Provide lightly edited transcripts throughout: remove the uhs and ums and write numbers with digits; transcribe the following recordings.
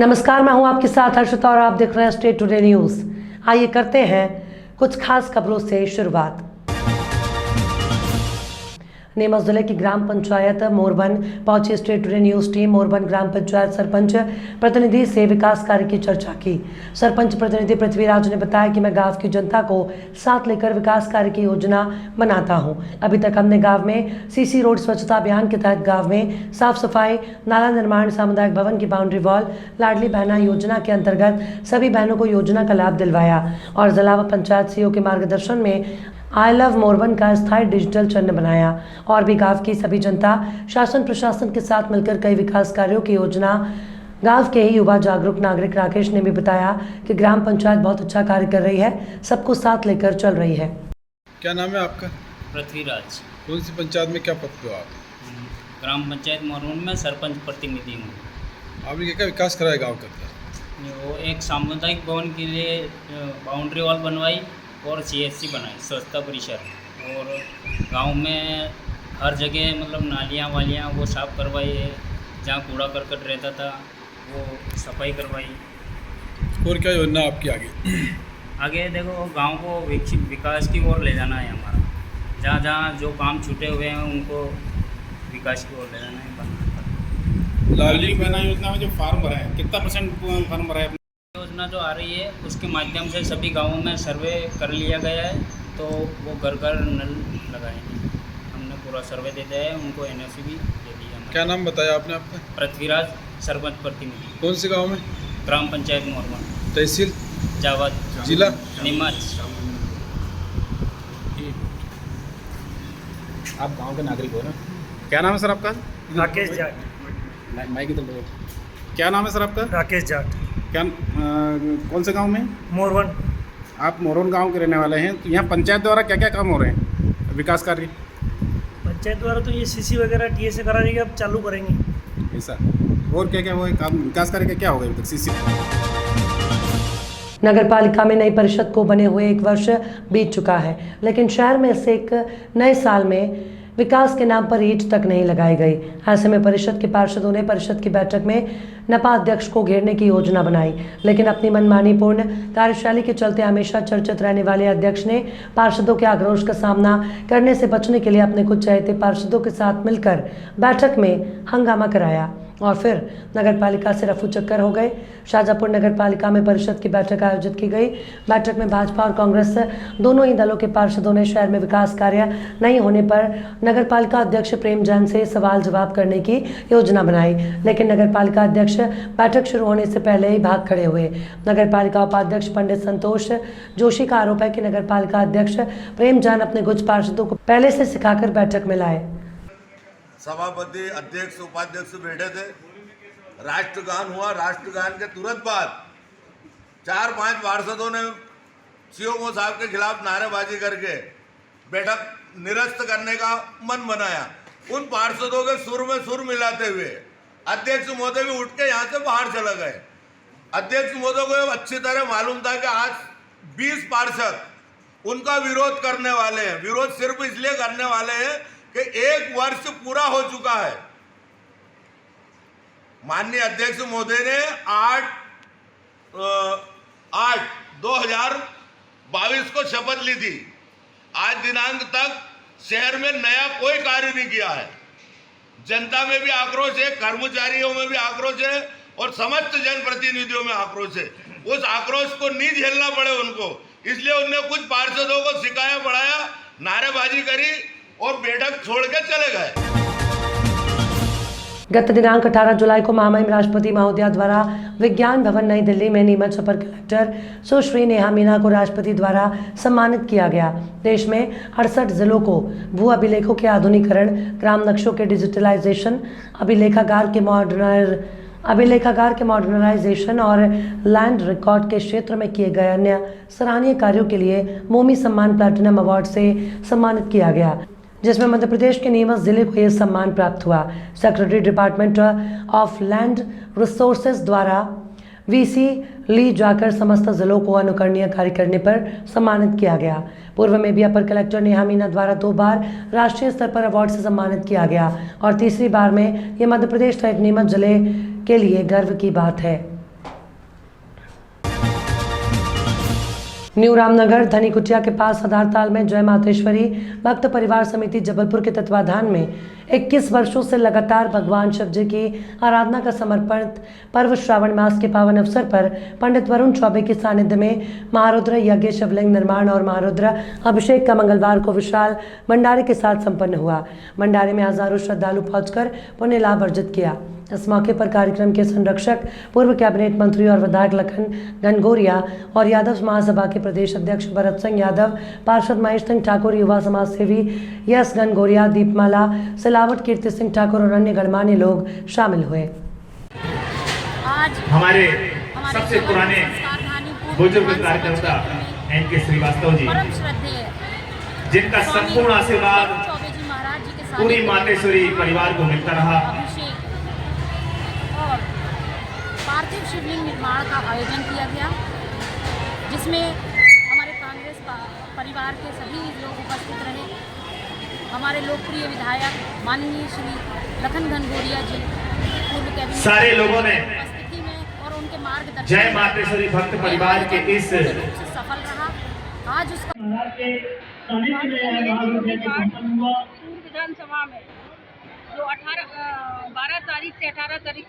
नमस्कार, मैं हूं आपके साथ हर्षिता और आप देख रहे हैं स्टेट टुडे न्यूज। आइए करते हैं कुछ खास खबरों से शुरुआत। नीमच जिले की ग्राम पंचायत मोरबन पहुंची स्टेट टुडे न्यूज टीम। मोरबन ग्राम पंचायत सरपंच प्रतिनिधि से विकास कार्य की चर्चा की। सरपंच प्रतिनिधि पृथ्वीराज ने बताया कि मैं गांव की जनता को साथ लेकर विकास कार्य की योजना बनाता हूं। अभी तक हमने गांव में सीसी रोड स्वच्छता अभियान के तहत गांव में साफ सफाई, नाला निर्माण, सामुदायिक भवन की बाउंड्री वॉल, लाडली बहना योजना के अंतर्गत सभी बहनों को योजना का लाभ दिलवाया और जिला व पंचायत सीईओ के मार्गदर्शन में आई लव मोरबन का स्थायी डिजिटल चिन्ह बनाया। और भी गांव की सभी जनता शासन प्रशासन के साथ मिलकर कई विकास कार्यों की योजना। गांव के ही युवा जागरूक नागरिक राकेश ने भी बताया कि ग्राम पंचायत बहुत अच्छा कार्य कर रही है, सबको साथ लेकर चल रही है। क्या नाम है आपका? पृथ्वीराज। कौन सी पंचायत में क्या पद पे हो आप? ग्राम पंचायत मोरबन में सरपंच प्रतिनिधि हूँ। आपने क्या क्या विकास कराया गाँव के अंदर? वो एक सामुदायिक भवन के लिए बाउंड्री वॉल बनवाई और CSC बनाई, स्वच्छता परिसर। और गांव में हर जगह मतलब नालियाँ वालियाँ वो साफ़ करवाई है, जहाँ कूड़ा करकट रहता था वो सफाई करवाई। और क्या योजना आपकी आगे? आगे देखो, गांव को विकास की ओर ले जाना है हमारा। जहाँ जहाँ जो काम छूटे हुए हैं उनको विकास की ओर ले जाना है, बनना। लाडली बहना योजना में जो फार्म भरा है, कितना % फार्म भरा है? योजना जो आ रही है उसके माध्यम से सभी गांवों में सर्वे कर लिया गया है, तो वो घर घर नल लगाएंगे। हमने पूरा सर्वे दे दिया है, उनको NOC भी दे दिया। क्या नाम बताया आपने आपका? पृथ्वीराज, सरपंच प्रतिनिधि। कौन से गांव में? ग्राम पंचायत मोरबन, तहसील जावद, जिला नीमच। आप गांव के नागरिक हो ना? क्या नाम है सर आपका? राकेश जाट। माइक की तरफ। क्या नाम है सर आपका? राकेश जाट। क्या कौन से गांव में? मोरबन। आप मोरबन गांव के रहने वाले हैं, तो यहाँ पंचायत द्वारा क्या क्या काम हो रहे हैं विकास कार्य? पंचायत द्वारा तो ये CC वगैरह TSA कराने के अब चालू करेंगे। ऐसा और क्या क्या हुआ है काम? विकास कार्य क्या होगा अभी तक? CC नगर पालिका में नई परिषद को बने हुए 1 वर्ष बीत चुका है, लेकिन शहर में से एक नए साल में विकास के नाम पर ईंट तक नहीं लगाई गई। ऐसे में परिषद के पार्षदों ने परिषद की बैठक में नपा अध्यक्ष को घेरने की योजना बनाई, लेकिन अपनी मनमानी पूर्ण कार्यशैली के चलते हमेशा चर्चित रहने वाले अध्यक्ष ने पार्षदों के आक्रोश का सामना करने से बचने के लिए अपने कुछ चहेते पार्षदों के साथ मिलकर बैठक में हंगामा कराया और फिर नगर पालिका से रफू चक्कर हो गए। शाहजहाँपुर नगर पालिका में परिषद की बैठक आयोजित की गई। बैठक में भाजपा और कांग्रेस दोनों ही दलों के पार्षदों ने शहर में विकास कार्य नहीं होने पर नगर पालिका अध्यक्ष प्रेम जैन से सवाल जवाब करने की योजना बनाई, लेकिन नगर पालिका अध्यक्ष बैठक शुरू होने से पहले ही भाग खड़े हुए। नगर पालिका उपाध्यक्ष पंडित संतोष जोशी का आरोप है कि नगर पालिका अध्यक्ष प्रेम जैन अपने कुछ पार्षदों को पहले से सिखाकर बैठक में लाए। सभापति, अध्यक्ष, उपाध्यक्ष बैठे थे, राष्ट्रगान हुआ। राष्ट्रगान के तुरंत बाद 4-5 पार्षदों ने COO साहब के खिलाफ नारेबाजी करके बैठक निरस्त करने का मन बनाया। उन पार्षदों के सुर में सुर मिलाते हुए अध्यक्ष महोदय भी उठ के यहाँ से बाहर चले गए। अध्यक्ष महोदय को अच्छी तरह मालूम था कि आज 20 पार्षद उनका विरोध करने वाले हैं। विरोध सिर्फ इसलिए करने वाले हैं कि 1 वर्ष पूरा हो चुका है। माननीय अध्यक्ष महोदय ने 8/2022 को शपथ ली थी। आज दिनांक तक शहर में नया कोई कार्य नहीं किया है। जनता में भी आक्रोश है, कर्मचारियों में भी आक्रोश है और समस्त जनप्रतिनिधियों में आक्रोश है। उस आक्रोश को नहीं झेलना पड़े उनको, इसलिए उनने कुछ पार्षदों को सिखाया पढ़ाया, नारेबाजी करी और बैठक छोड़ के चले गए। गत दिनांक 18 जुलाई को महामहिम राष्ट्रपति महोदया द्वारा विज्ञान भवन नई दिल्ली में नीमच अपर कलेक्टर सुश्री नेहा मीना को राष्ट्रपति द्वारा सम्मानित किया गया। देश में 68 जिलों को भू अभिलेखों के आधुनिकीकरण, ग्राम नक्शों के डिजिटलाइजेशन, अभिलेखागार के मॉडर्नाइजेशन और लैंड रिकॉर्ड के क्षेत्र में किए गए अन्य सराहनीय कार्यों के लिए मोमी सम्मान प्लैटिनम अवार्ड से सम्मानित किया गया, जिसमें मध्य प्रदेश के नीमच जिले को यह सम्मान प्राप्त हुआ। Secretary department of land resources द्वारा VC ली जाकर समस्त जिलों को अनुकरणीय कार्य करने पर सम्मानित किया गया। पूर्व में भी अपर कलेक्टर नेहा मीना द्वारा 2 बार राष्ट्रीय स्तर पर अवार्ड से सम्मानित किया गया और तीसरी बार में ये मध्य प्रदेश सहित नीमच जिले के लिए गर्व की बात है। न्यू रामनगर धनी कुटिया के पास हदारताल में जय मातेश्वरी भक्त परिवार समिति जबलपुर के तत्वाधान में 21 वर्षों से लगातार भगवान शिव जी की आराधना का समर्पित पर्व श्रावण मास के पावन अवसर पर पंडित वरुण चौबे के सानिध्य में महारुद्र यज्ञ शिवलिंग निर्माण और महारुद्र अभिषेक का मंगलवार को विशाल भंडारे के साथ संपन्न हुआ। भंडारे में हजारों श्रद्धालु पहुंचकर पुण्य लाभ अर्जित किया। इस मौके पर कार्यक्रम के संरक्षक पूर्व कैबिनेट मंत्री और विधायक लखन घनघोरिया और यादव महासभा के प्रदेश अध्यक्ष भरत सिंह यादव, पार्षद महेश सिंह ठाकुर, युवा समाज सेवी यस घनघोरिया, दीपमाला सिलावट, कीर्ति सिंह ठाकुर और अन्य गणमान्य लोग शामिल हुए। आज हमारे सबसे पुराने बुजुर्ग कार्यकर्ता एन के श्रीवास्तव जी, परम श्रद्धेय जिनका संपूर्ण आशीर्वाद चौबे जी महाराज जी के पूरी मातेश्वरी परिवार को मिलता रहा। अभिषेक और पार्थिव शिवलिंग निर्माण का आयोजन किया गया, जिसमें हमारे कांग्रेस परिवार के सभी लोग उपस्थित रहे। हमारे लोकप्रिय विधायक माननीय श्री लखन घनघोरिया जी पूर्व कैबिनेट सारे लोगों ने उपस्थिति में और उनके मार्गदर्शन जय मातेश्वरी भक्त परिवार के इस सफल रहा। आज उसका विधानसभा में जो 12 तारीख से 18 तारीख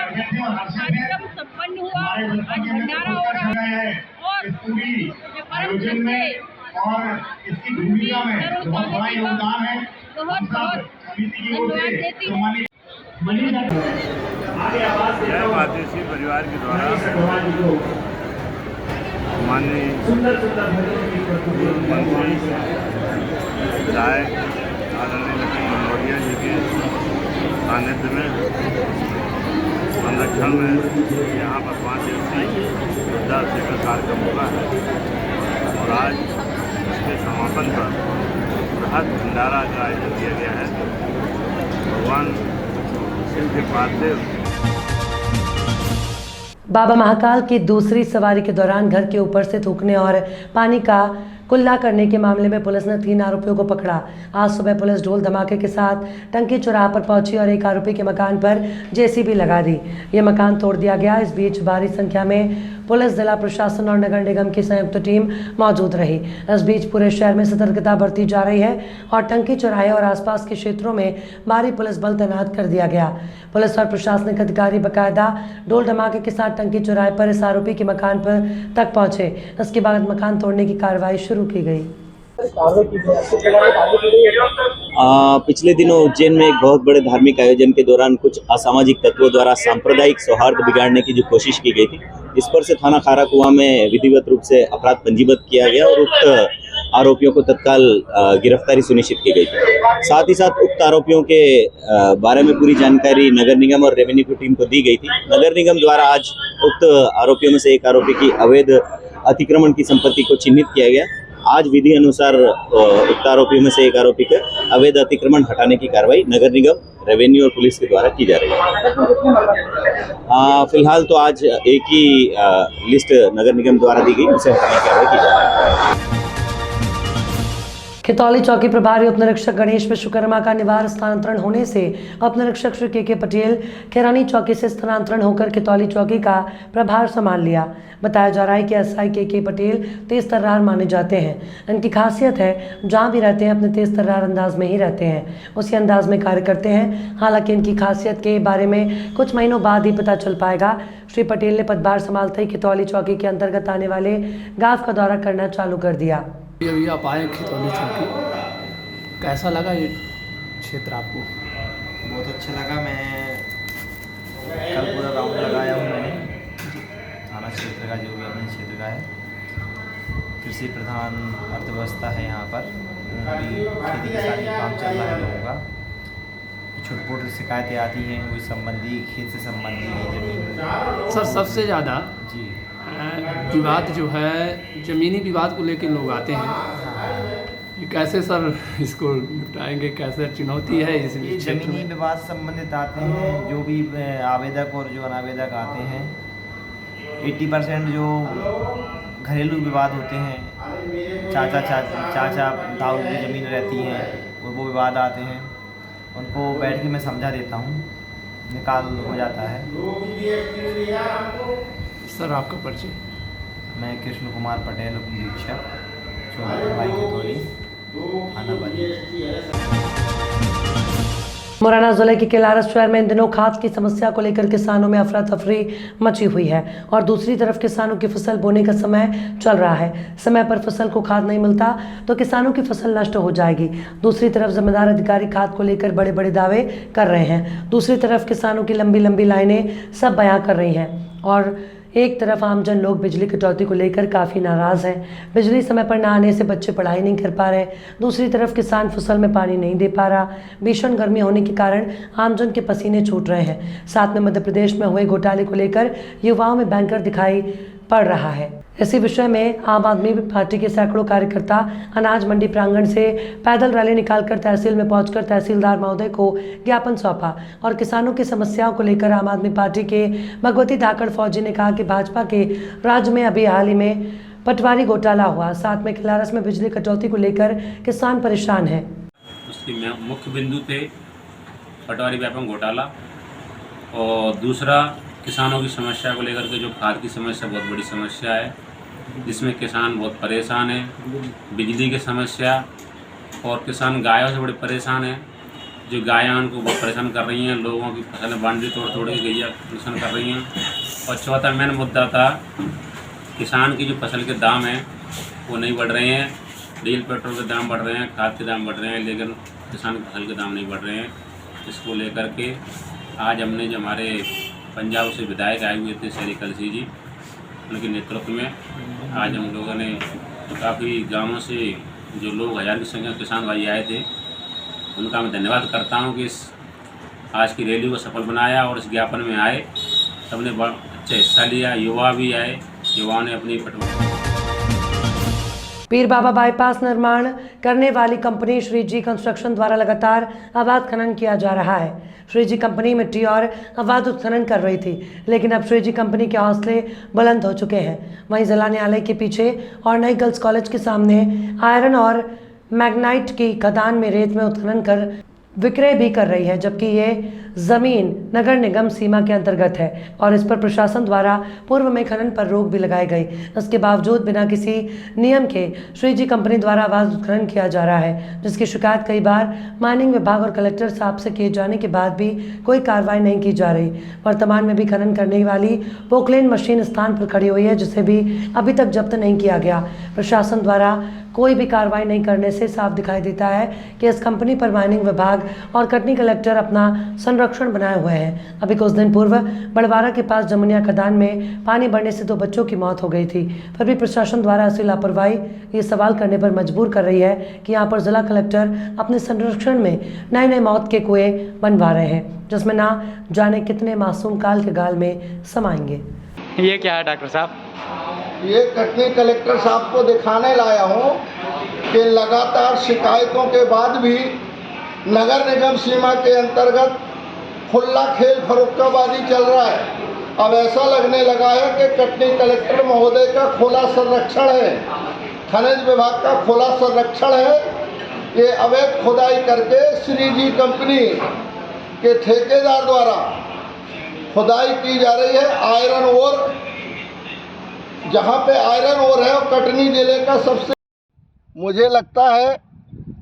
कार्यक्रम संपन्न हुआ। आज भंडारा हो रहा है और आयोजन में और इसकी भूमिका में बहुत बड़ा योगदान है। बहुत धन्यवाद देती हूँ। जय मातेश्वरी परिवार के द्वारा माननीय मंत्री विधायक आदरणीय लखन घनघोरिया जी के सानिध्य में संरक्षण में यहाँ पर 5 दिवसीय श्रद्धा का कार्यक्रम हुआ है और आज इसके समापन पर बृहद भंडारा का आयोजन किया गया है। भगवान शिव के पार्थिव बाबा महाकाल की दूसरी सवारी के दौरान घर के ऊपर से थूकने और पानी का कुल्ला करने के मामले में पुलिस ने 3 आरोपियों को पकड़ा। आज सुबह पुलिस ढोल धमाके के साथ टंकी चौराहा पर पहुंची और एक आरोपी के मकान पर जेसीबी लगा दी। यह मकान तोड़ दिया गया। इस बीच भारी संख्या में पुलिस, जिला प्रशासन और नगर निगम की संयुक्त टीम मौजूद रही। इस बीच पूरे शहर में सतर्कता बरती जा रही है और टंकी चौराहे और आसपास के क्षेत्रों में भारी पुलिस बल तैनात कर दिया गया। पुलिस और प्रशासनिक अधिकारी बाकायदा ढोल धमाके के साथ टंकी चौराहे पर इस आरोपी के मकान पर तक पहुंचे। इसके बाद मकान तोड़ने की कार्रवाई शुरू की गई। पिछले दिनों उज्जैन में एक बहुत बड़े धार्मिक आयोजन के दौरान कुछ असामाजिक तत्वों द्वारा सांप्रदायिक सौहार्द बिगाड़ने की जो कोशिश की गई थी, इस पर से थाना खारा कुआं में विधिवत रूप से अपराध पंजीबद्ध किया गया और उक्त आरोपियों को तत्काल गिरफ्तारी सुनिश्चित की गई थी। साथ ही साथ उक्त आरोपियों के बारे में पूरी जानकारी नगर निगम और रेवेन्यू की टीम को दी गई थी। नगर निगम द्वारा आज उक्त आरोपियों में से एक आरोपी की अवैध अतिक्रमण की संपत्ति को चिन्हित किया गया। आज विधि अनुसार उक्त आरोपियों में से एक आरोपी का अवैध अतिक्रमण हटाने की कार्रवाई नगर निगम, रेवेन्यू और पुलिस के द्वारा की जा रही है। फिलहाल तो आज एक ही लिस्ट नगर निगम द्वारा दी गई, उसे हटाने की कार्रवाई की जा रही है। खितौली चौकी प्रभारी उप निरीक्षक गणेश विश्वकर्मा का निवार स्थानांतरण होने से उप निरीक्षक श्री के पटेल खैरानी चौकी से स्थानांतरण होकर खितौली चौकी का प्रभार संभाल लिया। बताया जा रहा है कि एसआई के पटेल तेज तर्रार माने जाते हैं। इनकी खासियत है जहां भी रहते हैं अपने तेज तर्रार अंदाज में ही रहते हैं, उसी अंदाज में कार्य करते हैं। हालांकि इनकी खासियत के बारे में कुछ महीनों बाद ही पता चल पाएगा। श्री पटेल ने पदभार संभालते ही खितौली चौकी के अंतर्गत आने वाले गांव का दौरा करना चालू कर दिया। अभी आप आए खितौली चौकी, कैसा लगा ये क्षेत्र आपको? बहुत अच्छा लगा। मैं कल पूरा राउंड लगाया हूँ मैंने थाना क्षेत्र का, जो भी अपने क्षेत्र का है। कृषि प्रधान अर्थव्यवस्था है यहाँ पर, खेती किसानी का काम चल रहा है लोगों का। छोटी मोटी शिकायतें आती हैं वही संबंधी, खेत से संबंधी, जमीन। सर सबसे ज़्यादा जी विवाद जो है ज़मीनी विवाद को लेकर लोग आते हैं, ये कैसे सर इसको निपटाएंगे, कैसे चुनौती है इस जमीनी विवाद संबंधित आते हैं। जो भी आवेदक और जो अनावेदक आते हैं, 80% जो घरेलू विवाद होते हैं, चाचा दाऊ की ज़मीन रहती हैं और वो विवाद आते हैं, उनको बैठ के मैं समझा देता हूँ निकाल हो जाता है। सर आपका परिचय? मैं कृष्ण कुमार पटेल, उप निरीक्षक, चौबा की टोली, थाना बनी। मुरैना जिले के किलारस शहर में इन दिनों खाद की समस्या को लेकर किसानों में अफरा तफरी मची हुई है और दूसरी तरफ किसानों की फसल बोने का समय चल रहा है। समय पर फसल को खाद नहीं मिलता तो किसानों की फसल नष्ट हो जाएगी। दूसरी तरफ जिम्मेदार अधिकारी खाद को लेकर बड़े बड़े दावे कर रहे हैं। दूसरी तरफ किसानों की लंबी लंबी लाइनें सब बयां कर रही हैं और एक तरफ आमजन लोग बिजली कटौती को लेकर काफ़ी नाराज़ हैं। बिजली समय पर ना आने से बच्चे पढ़ाई नहीं कर पा रहे। दूसरी तरफ किसान फसल में पानी नहीं दे पा रहा। भीषण गर्मी होने के कारण आमजन के पसीने छूट रहे हैं। साथ में मध्य प्रदेश में हुए घोटाले को लेकर युवाओं में बैंकर दिखाई पड़ रहा है। इसी विषय में आम आदमी पार्टी के सैकड़ों कार्यकर्ता अनाज मंडी प्रांगण से पैदल रैली निकालकर तहसील में पहुंचकर तहसीलदार महोदय को ज्ञापन सौंपा और किसानों की समस्याओं को लेकर आम आदमी पार्टी के भगवती धाकड़ फौजी ने कहा कि भाजपा के राज्य में अभी हाल ही में पटवारी घोटाला हुआ। साथ में किलारस में बिजली कटौती को लेकर किसान परेशान है। उसके मुख्य बिंदु थे पटवारी व्यापक घोटाला और दूसरा किसानों की समस्या को लेकर के जो खाद की समस्या बहुत बड़ी समस्या है, जिसमें किसान बहुत परेशान है। बिजली की समस्या और किसान गायों से बड़े परेशान हैं। जो गायां उनको बहुत परेशान कर रही हैं। लोगों की फसलें बाउंड्री तोड़ तोड़ के गैया परेशान कर रही हैं। और चौथा मेन मुद्दा था किसान की जो फसल के दाम हैं वो नहीं बढ़ रहे हैं। डीजल पेट्रोल के दाम बढ़ रहे हैं, खाद के दाम बढ़ रहे हैं, लेकिन किसान की फसल के दाम नहीं बढ़ रहे हैं। इसको लेकर के आज हमने जो हमारे पंजाब से विधायक आए हुए थे श्री कलसी जी, उनके नेतृत्व में आज हम लोगों ने काफ़ी गांवों से जो लोग हजार की संख्या किसान भाई आए थे, उनका मैं धन्यवाद करता हूं कि इस आज की रैली को सफल बनाया और इस ज्ञापन में आए। सबने बड़ा अच्छा हिस्सा लिया। युवा भी आए, युवाओं ने अपनी पीर बाबा बाईपास निर्माण करने वाली कंपनी श्रीजी कंस्ट्रक्शन द्वारा लगातार अवैध खनन किया जा रहा है। श्रीजी कंपनी मिट्टी और अवैध उत्खनन कर रही थी, लेकिन अब श्रीजी कंपनी के हौसले बुलंद हो चुके हैं। वहीं जिला न्यायालय के पीछे और नई गर्ल्स कॉलेज के सामने आयरन और मैग्नाइट की खदान में रेत में उत्खनन कर विक्रय भी कर रही है, जबकि ये ज़मीन नगर निगम सीमा के अंतर्गत है और इस पर प्रशासन द्वारा पूर्व में खनन पर रोक भी लगाई गई। इसके बावजूद बिना किसी नियम के श्रीजी कंपनी द्वारा अवैध उत्खनन किया जा रहा है, जिसकी शिकायत कई बार माइनिंग विभाग और कलेक्टर साहब से किए जाने के बाद भी कोई कार्रवाई नहीं की जा रही। वर्तमान में भी खनन करने वाली पोकलेन मशीन स्थान पर खड़ी हुई है, जिसे भी अभी तक जब्त नहीं किया गया। प्रशासन द्वारा कोई भी कार्रवाई नहीं करने से साफ दिखाई देता है कि इस कंपनी पर माइनिंग विभाग और कटनी कलेक्टर अपना संरक्षण बनाए हुए हैं। अभी कुछ दिन पूर्व बड़वारा के पास जमुनिया खदान में पानी बढ़ने से 2 बच्चों की मौत हो गई थी, फिर भी प्रशासन द्वारा ऐसी लापरवाही ये सवाल करने पर मजबूर कर रही है कि यहाँ पर जिला कलेक्टर अपने संरक्षण में नए नए मौत के कुएं बनवा रहे हैं, जिसमें ना जाने कितने मासूम काल के गाल में समाएंगे। ये क्या है डॉक्टर साहब? ये कटनी कलेक्टर साहब को दिखाने लाया हूँ कि लगातार शिकायतों के बाद भी नगर निगम सीमा के अंतर्गत खुला खेल फरोख्ताबाजी चल रहा है। अब ऐसा लगने लगा है कि कटनी कलेक्टर महोदय का खुला संरक्षण है, खनिज विभाग का खुला संरक्षण है। ये अवैध खुदाई करके श्रीजी कंपनी के ठेकेदार द्वारा खुदाई की जा रही है। आयरन ओर, जहाँ पे आयरन ओर है और कटनी जिले का सबसे, मुझे लगता है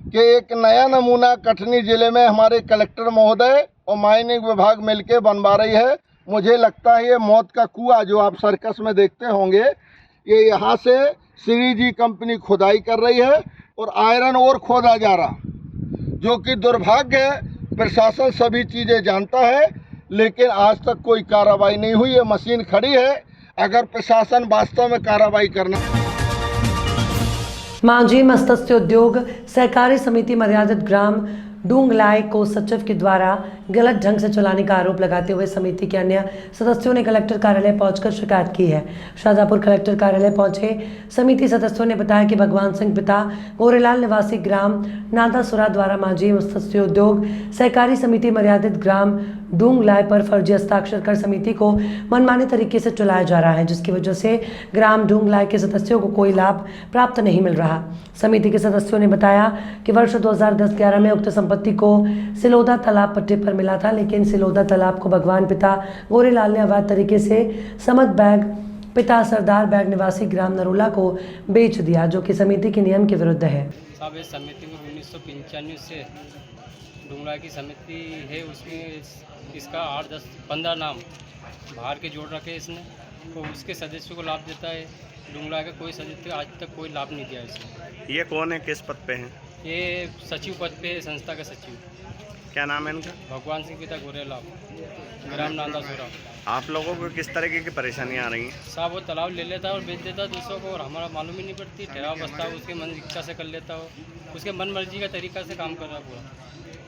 कि एक नया नमूना कटनी जिले में हमारे कलेक्टर महोदय और माइनिंग विभाग मिलके बनवा रही है। मुझे लगता है ये मौत का कुआं जो आप सर्कस में देखते होंगे, ये यहाँ से श्रीजी कंपनी खुदाई कर रही है और आयरन ओर खोदा जा रहा, जो कि दुर्भाग्य है। प्रशासन सभी चीज़ें जानता है, लेकिन आज तक कोई कार्रवाई नहीं हुई। ये मशीन खड़ी है, अगर प्रशासन वास्तव में कार्रवाई करना। मांझी मत्स्य उद्योग सहकारी समिति मर्यादित ग्राम डूंगलाई को सचिव के द्वारा गलत ढंग से चलाने का आरोप लगाते हुए समिति के अन्य सदस्यों ने कलेक्टर कार्यालय पहुंचकर शिकायत की है। शाहजहाँपुर कलेक्टर कार्यालय पहुंचे समिति सदस्यों ने बताया कि भगवान सिंह पिता गोरेलाल निवासी ग्राम नादासुरा द्वारा मांझी मत्स्य उद्योग सहकारी समिति मर्यादित ग्राम डूंगलाई पर फर्जी हस्ताक्षर कर समिति को मनमाने तरीके से चलाया जा रहा है, जिसकी वजह से ग्राम डूंगलाई के सदस्यों को कोई लाभ प्राप्त नहीं मिल रहा। समिति के सदस्यों ने बताया कि वर्ष 2010-11 में उक्त संपत्ति को सिलोदा तालाब पट्टे पर पर मिला था, लेकिन सिलोदा तालाब को भगवान पिता गोरेलाल ने अवैध तरीके से समत बैग पिता सरदार बैग निवासी ग्राम नरोला को बेच दिया, जो कि समिति के नियम के विरुद्ध है। साहब इस समिति में 1995 से डुंगरा की समिति है, उसमें इसका 8, 10, 15 नाम बाहर के जोड़ रखे इसने, तो उसके सदस्यों को लाभ देता है। डुंगरा का कोई सदस्य आज तक कोई लाभ नहीं दिया इसने। ये कौन है, किस पद पे हैं? ये सचिव पद पे है, संस्था का सचिव। क्या नाम है इनका? भगवान सिंह पिता गोरेलाल, ग्राम नांदासुरा। आप लोगों को किस तरीके की परेशानियाँ आ रही हैं? साहब वो तालाब ले लेता है और बेच देता है दूसरों को, और हमारा मालूम ही नहीं पड़ती। ठहराव बसता है, उसके मन इच्छा से कर लेता हो, उसके मन मर्जी का तरीका से काम कर रहा है पूरा।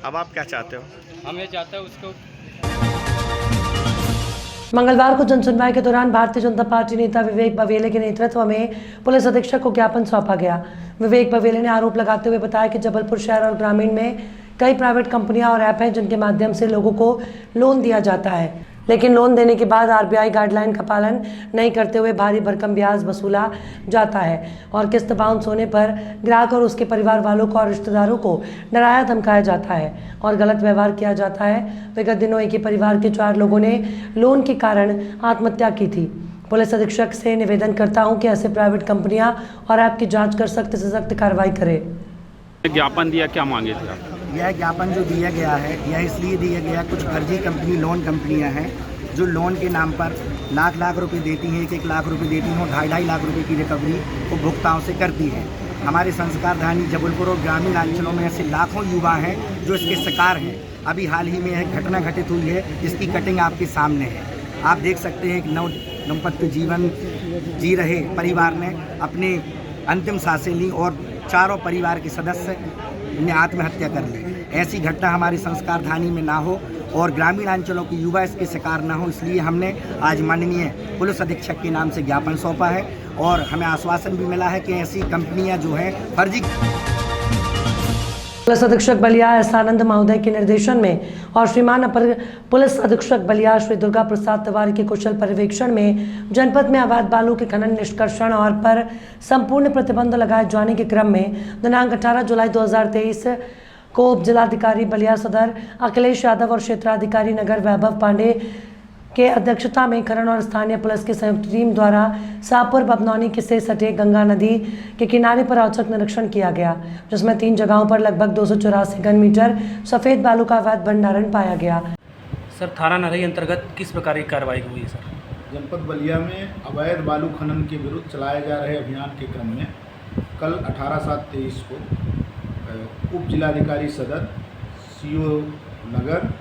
अब आप क्या चाहते हो? हम ये चाहते हैं उसको। मंगलवार को जनसुनवाई के दौरान भारतीय जनता पार्टी नेता विवेक बवेले के नेतृत्व में पुलिस अधीक्षक को ज्ञापन सौंपा गया। विवेक बवेले ने आरोप लगाते हुए बताया कि जबलपुर शहर और ग्रामीण में कई प्राइवेट कंपनियां और ऐप हैं जिनके माध्यम से लोगों को लोन दिया जाता है, लेकिन लोन देने के बाद आरबीआई गाइडलाइन का पालन नहीं करते हुए भारी भरकम ब्याज वसूला जाता है और किस्त बाउंस होने पर ग्राहक और उसके परिवार वालों को और रिश्तेदारों को डराया धमकाया जाता है और गलत व्यवहार किया जाता है। विगत दिनों एक ही परिवार के 4 लोगों ने लोन के कारण आत्महत्या की थी। पुलिस अधीक्षक से निवेदन करता हूं कि ऐसे प्राइवेट कंपनियां और ऐप की जाँच कर सख्त से सख्त कार्रवाई करे। ज्ञापन दिया, क्या मांगे थे आप? यह ज्ञापन जो दिया गया है यह इसलिए दिया गया, कुछ फर्जी कंपनी लोन कंपनियां हैं जो लोन के नाम पर लाख रुपए देती हैं, 1-1 लाख रुपए देती हैं और 2.5 लाख रुपए की रिकवरी उपभोक्ताओं से करती हैं। हमारे संस्कारधानी जबलपुर और ग्रामीण अंचलों में ऐसे लाखों युवा हैं जो इसके शिकार हैं। अभी हाल ही में एक घटना घटित हुई है जिसकी कटिंग आपके सामने है। आप देख सकते हैं कि नवदंपत्ति जीवन जी रहे परिवार ने अपने अंतिम सांसें ली और चारों परिवार के सदस्य ने आत्महत्या कर ली। ऐसी घटना हमारे संस्कारधानी में ना हो और ग्रामीण अंचलों के युवा इसके शिकार ना हो, इसलिए हमने आज माननीय पुलिस अधीक्षक के नाम से ज्ञापन सौंपा है और हमें आश्वासन भी मिला है कि ऐसी कंपनियां जो हैं फर्जी। पुलिस अधीक्षक बलिया एस आनंद महोदय के निर्देशन में और श्रीमान अपर पुलिस अधीक्षक बलिया श्री दुर्गा प्रसाद तिवारी के कुशल पर्यवेक्षण में जनपद में अवैध बालू के खनन निष्कर्षण और पर संपूर्ण प्रतिबंध लगाए जाने के क्रम में दिनांक 18 जुलाई 2023 को उप जिलाधिकारी बलिया सदर अखिलेश यादव और क्षेत्राधिकारी नगर वैभव पांडे के अध्यक्षता में खनन और स्थानीय पुलिस की संयुक्त टीम द्वारा शाहपुर बबनौनी से सटे गंगा नदी के किनारे पर औचक निरीक्षण किया गया, जिसमें 3 जगहों पर लगभग 284 घन मीटर सफ़ेद बालू का अवैध भंडारण पाया गया। सर, थाना नरही अंतर्गत किस प्रकार की कार्रवाई हुई है? सर, जनपद बलिया में अवैध बालू खनन के विरुद्ध चलाए जा रहे अभियान के क्रम में कल 18/7/23 को उप जिलाधिकारी सदर, सीओ नगर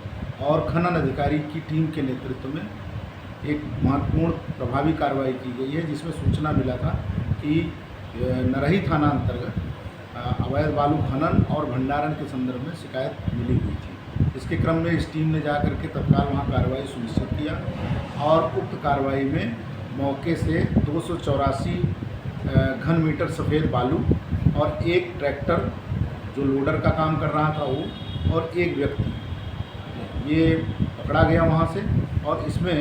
और खनन अधिकारी की टीम के नेतृत्व में एक महत्वपूर्ण प्रभावी कार्रवाई की गई है, जिसमें सूचना मिला था कि नरही थाना अंतर्गत अवैध बालू खनन और भंडारण के संदर्भ में शिकायत मिली हुई थी। इसके क्रम में इस टीम ने जाकर के तत्काल वहां कार्रवाई सुनिश्चित किया और उक्त कार्रवाई में मौके से 284 घन मीटर सफ़ेद बालू और एक ट्रैक्टर जो लोडर का काम कर रहा था वो और एक व्यक्ति ये पकड़ा गया वहाँ से और इसमें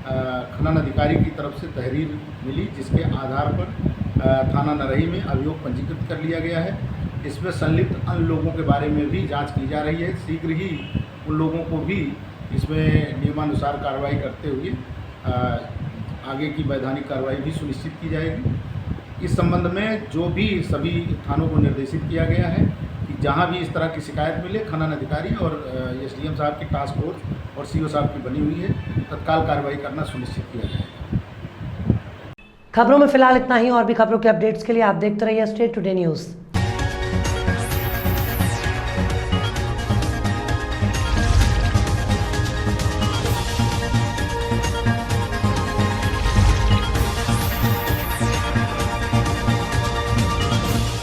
खनन अधिकारी की तरफ से तहरीर मिली, जिसके आधार पर थाना नरही में अभियोग पंजीकृत कर लिया गया है। इसमें संलिप्त अन्य लोगों के बारे में भी जांच की जा रही है। शीघ्र ही उन लोगों को भी इसमें नियमानुसार कार्रवाई करते हुए आगे की वैधानिक कार्रवाई भी सुनिश्चित की जाएगी। इस संबंध में जो भी सभी थानों को निर्देशित किया गया है कि जहां भी इस तरह की शिकायत मिले, खनन अधिकारी और एसडीएम साहब की टास्क फोर्स और सीओ साहब की बनी हुई है, तत्काल कार्रवाई करना सुनिश्चित किया जाएगा। खबरों में फिलहाल इतना ही। और भी खबरों के अपडेट्स के लिए आप देखते रहिए स्टेट टुडे न्यूज़।